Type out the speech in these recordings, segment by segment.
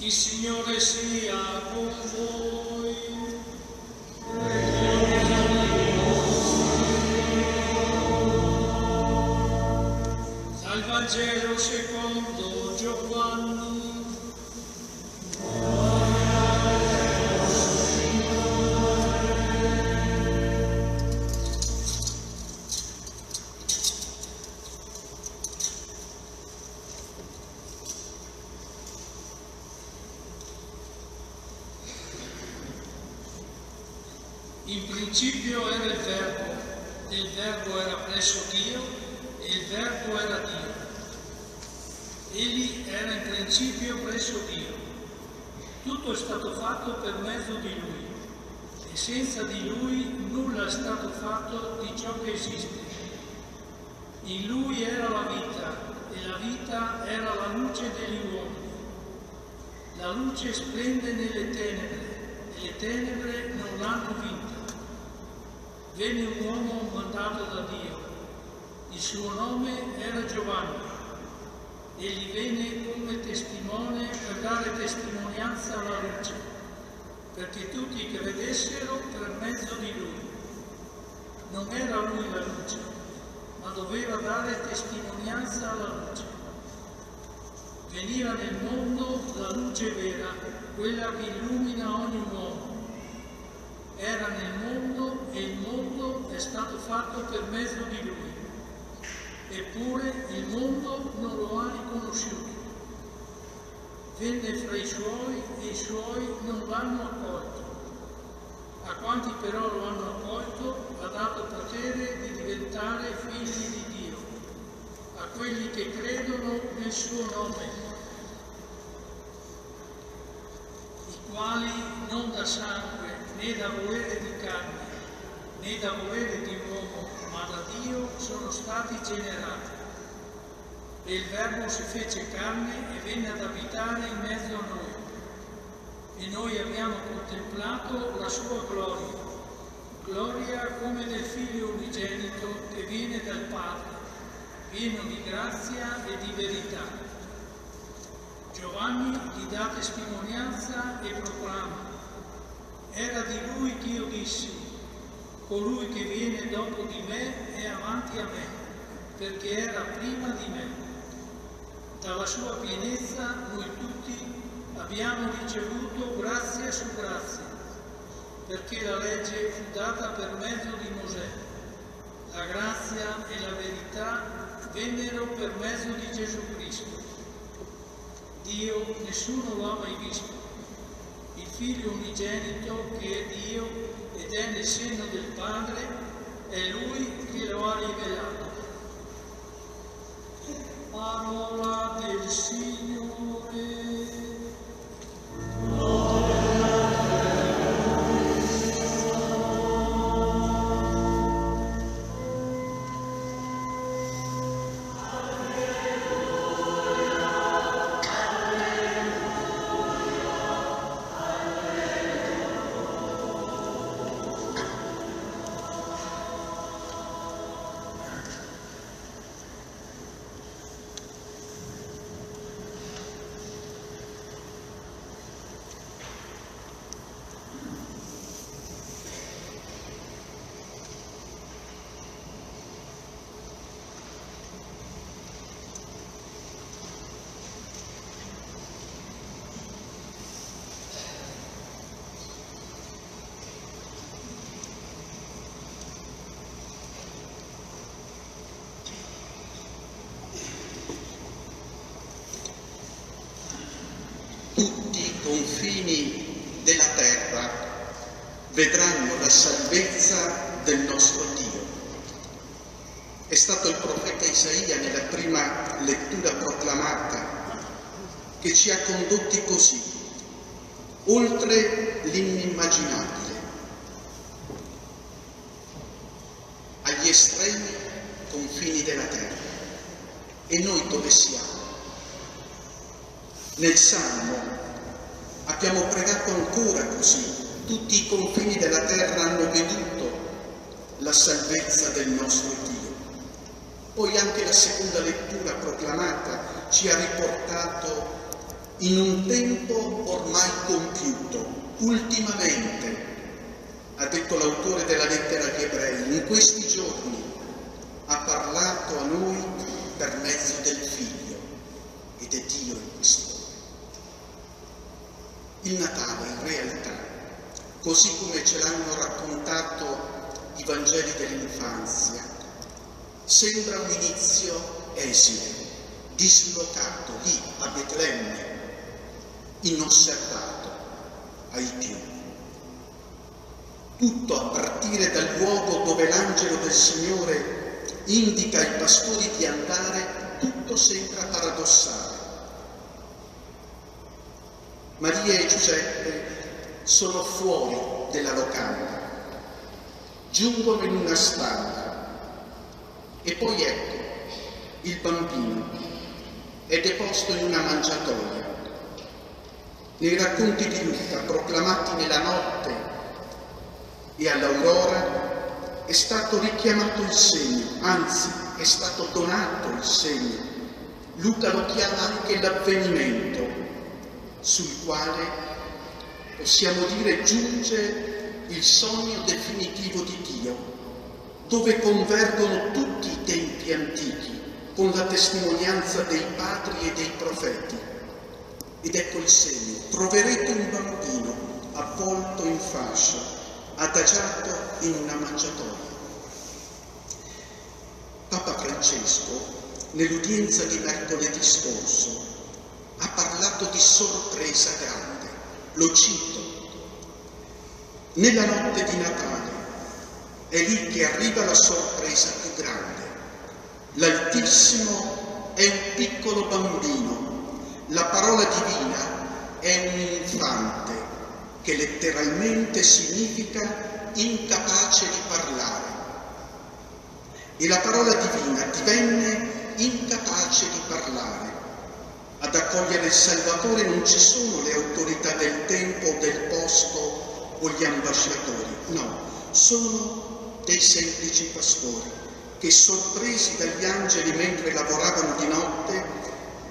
Il Signore sia con voi. Dal Vangelo secondo Giovanni. In principio era il Verbo, e il Verbo era presso Dio, e il Verbo era Dio. Egli era in principio presso Dio. Tutto è stato fatto per mezzo di Lui, e senza di Lui nulla è stato fatto di ciò che esiste. In Lui era la vita, e la vita era la luce degli uomini. La luce splende nelle tenebre, e le tenebre non l'hanno vinta. Venne un uomo mandato da Dio, il suo nome era Giovanni. Egli venne come testimone per dare testimonianza alla luce, perché tutti credessero per mezzo di lui. Non era lui la luce, ma doveva dare testimonianza alla luce. Veniva nel mondo la luce vera, quella che illumina ogni uomo. Era nel mondo e il mondo è stato fatto per mezzo di lui. Eppure il mondo non lo ha riconosciuto. Venne fra i suoi e i suoi non l'hanno accolto. A quanti però lo hanno accolto ha dato potere di diventare figli di Dio, a quelli che credono nel suo nome, i quali non da sangue né da volere di carne, né da volere di uomo, ma da Dio sono stati generati. E il Verbo si fece carne e venne ad abitare in mezzo a noi. E noi abbiamo contemplato la sua gloria come del Figlio unigenito che viene dal Padre, pieno di grazia e di verità. Giovanni gli dà testimonianza e proclama: era di lui che io dissi, colui che viene dopo di me è avanti a me, perché era prima di me. Dalla sua pienezza noi tutti abbiamo ricevuto grazia su grazia, perché la legge fu data per mezzo di Mosè. La grazia e la verità vennero per mezzo di Gesù Cristo. Dio nessuno lo ha mai visto. Il Figlio unigenito che è Dio ed è nel seno del Padre, è Lui che lo ha rivelato. Parola del Signore. Tutti i confini della terra vedranno la salvezza del nostro Dio. È stato il profeta Isaia nella prima lettura proclamata che ci ha condotti così, oltre l'inimmaginabile, agli estremi confini della terra. E noi dove siamo? Nel Salmo abbiamo pregato ancora così: tutti i confini della terra hanno veduto la salvezza del nostro Dio. Poi anche la seconda lettura proclamata ci ha riportato in un tempo ormai compiuto, ultimamente, ha detto l'autore della lettera agli Ebrei, in questi giorni ha parlato a noi per mezzo del Figlio, ed è Dio in quest'ora. Il Natale, in realtà, così come ce l'hanno raccontato i Vangeli dell'infanzia, sembra un inizio esile, dislocato lì a Betlemme, inosservato ai più. Tutto a partire dal luogo dove l'angelo del Signore indica ai pastori di andare, tutto sembra paradossale. Maria e Giuseppe sono fuori della locanda, giungono in una stalla e poi ecco il bambino è deposto in una mangiatoia. Nei racconti di Luca, proclamati nella notte e all'aurora, è stato richiamato il segno, anzi è stato donato il segno. Luca lo chiama anche l'avvenimento, sul quale possiamo dire giunge il sogno definitivo di Dio, dove convergono tutti i tempi antichi con la testimonianza dei padri e dei profeti. Ed ecco il segno: troverete un bambino avvolto in fascia, adagiato in una mangiatoia. Papa Francesco, nell'udienza di mercoledì scorso, ha parlato di sorpresa grande. Lo cito: nella notte di Natale è lì che arriva la sorpresa più grande. L'Altissimo è un piccolo bambino, la parola divina è un infante, che letteralmente significa incapace di parlare. E la parola divina divenne incapace di parlare. Ad accogliere il Salvatore non ci sono le autorità del tempo o del posto o gli ambasciatori, no, sono dei semplici pastori che, sorpresi dagli angeli mentre lavoravano di notte,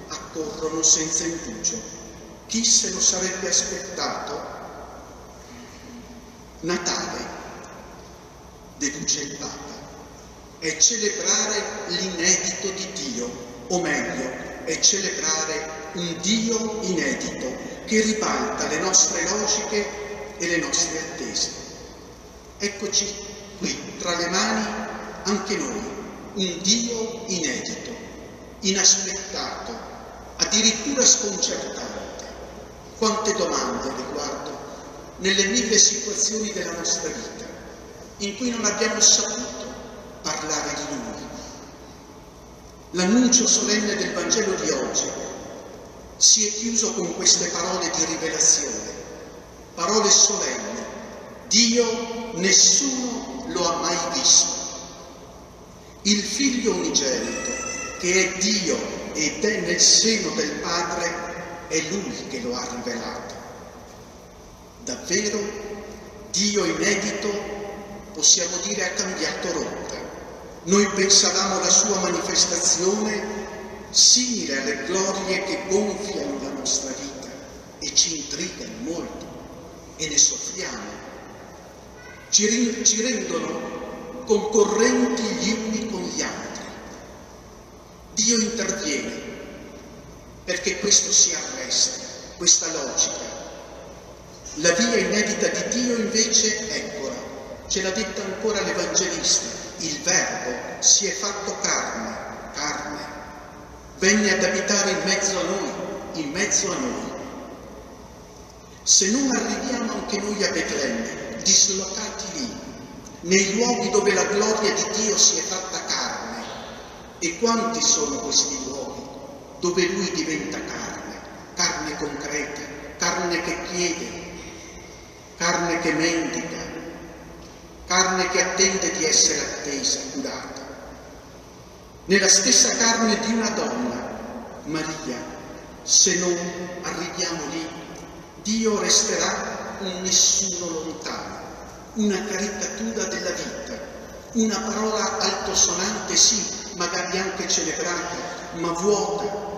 accorrono senza indugio. Chi se lo sarebbe aspettato? Natale, deduce il Papa, è celebrare l'inedito di Dio, o meglio, è celebrare un Dio inedito che ribalta le nostre logiche e le nostre attese. Eccoci qui, tra le mani anche noi, un Dio inedito, inaspettato, addirittura sconcertante. Quante domande riguardo nelle mille situazioni della nostra vita in cui non abbiamo saputo parlare di Lui. L'annuncio solenne del Vangelo di oggi si è chiuso con queste parole di rivelazione, parole solenni: Dio nessuno lo ha mai visto. Il Figlio unigenito, che è Dio ed è nel seno del Padre, è Lui che lo ha rivelato. Davvero, Dio inedito, possiamo dire, ha cambiato rotta. Noi pensavamo la sua manifestazione simile alle glorie che gonfiano la nostra vita e ci intrigano molto e ne soffriamo. Ci rendono concorrenti gli uni con gli altri. Dio interviene perché questo si arresti, questa logica. La via inedita di Dio invece, eccola, ce l'ha detta ancora l'Evangelista: il Verbo si è fatto carne, venne ad abitare in mezzo a noi. Se non arriviamo anche noi a Betlemme, dislocati lì, nei luoghi dove la gloria di Dio si è fatta carne, e quanti sono questi luoghi dove Lui diventa carne concreta, carne che chiede, carne che mendica, carne che attende di essere attesa, curata. Nella stessa carne di una donna, Maria, se non arriviamo lì, Dio resterà un nessuno lontano, una caricatura della vita, una parola altosonante, sì, magari anche celebrata, ma vuota.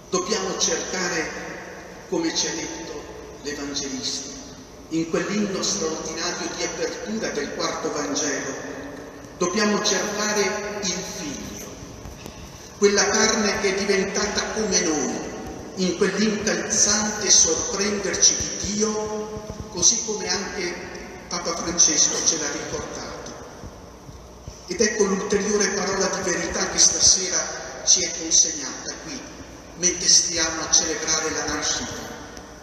Dobbiamo cercare, come ci ha detto l'Evangelista, in quell'inno straordinario di apertura del quarto Vangelo, dobbiamo cercare il Figlio, quella carne che è diventata come noi, in quell'incalzante sorprenderci di Dio, così come anche Papa Francesco ce l'ha ricordato. Ed ecco l'ulteriore parola di verità che stasera ci è consegnata qui, mentre stiamo a celebrare la nascita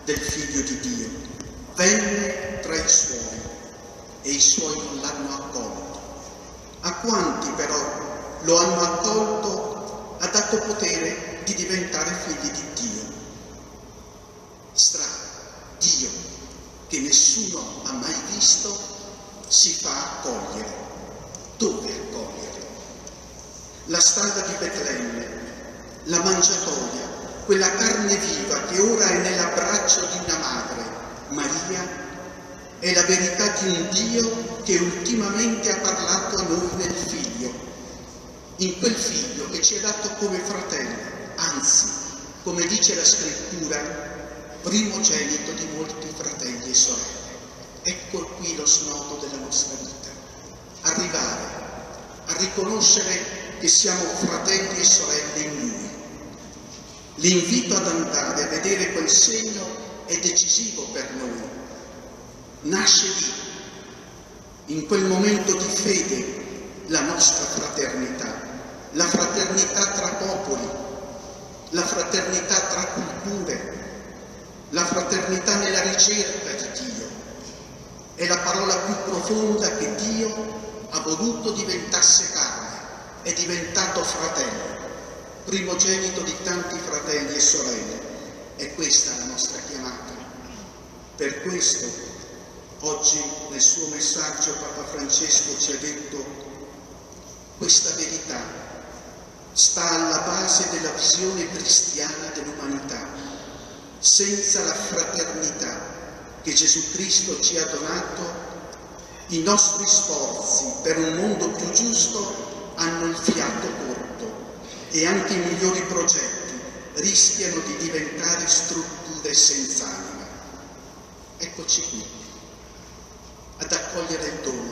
del Figlio di Dio. Venne tra i Suoi e i Suoi non l'hanno accolto. A quanti però lo hanno accolto ha dato potere di diventare figli di Dio. Strano, Dio, che nessuno ha mai visto, si fa accogliere. Dove accogliere? La stalla di Betlemme, la mangiatoia, quella carne viva che ora è nell'abbraccio di una madre, Maria, è la verità di un Dio che ultimamente ha parlato a noi nel Figlio, in quel Figlio che ci è dato come fratello, anzi, come dice la Scrittura, primogenito di molti fratelli e sorelle. Ecco qui lo snodo della nostra vita, arrivare a riconoscere che siamo fratelli e sorelle in Lui. L'invito ad andare a vedere quel segno è decisivo per noi. Nasce lì, in quel momento di fede, la nostra fraternità, la fraternità tra popoli, la fraternità tra culture, la fraternità nella ricerca di Dio. È la parola più profonda che Dio ha voluto diventasse carne, è diventato fratello, primogenito di tanti fratelli e sorelle. È questa la nostra chiamata. Per questo oggi nel suo messaggio Papa Francesco ci ha detto: questa verità sta alla base della visione cristiana dell'umanità. Senza la fraternità che Gesù Cristo ci ha donato, i nostri sforzi per un mondo più giusto hanno il fiato corto e anche i migliori progetti rischiano di diventare strutture senza anima. Eccoci qui, ad accogliere il dono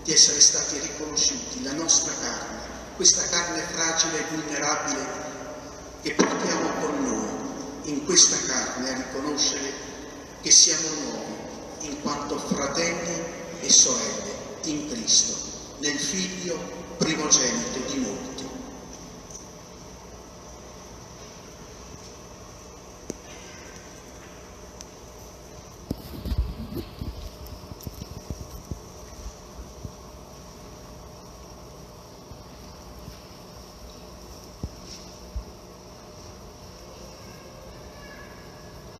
di essere stati riconosciuti, la nostra carne, questa carne fragile e vulnerabile che portiamo con noi, in questa carne a riconoscere che siamo nuovi in quanto fratelli e sorelle in Cristo, nel Figlio primogenito di molti.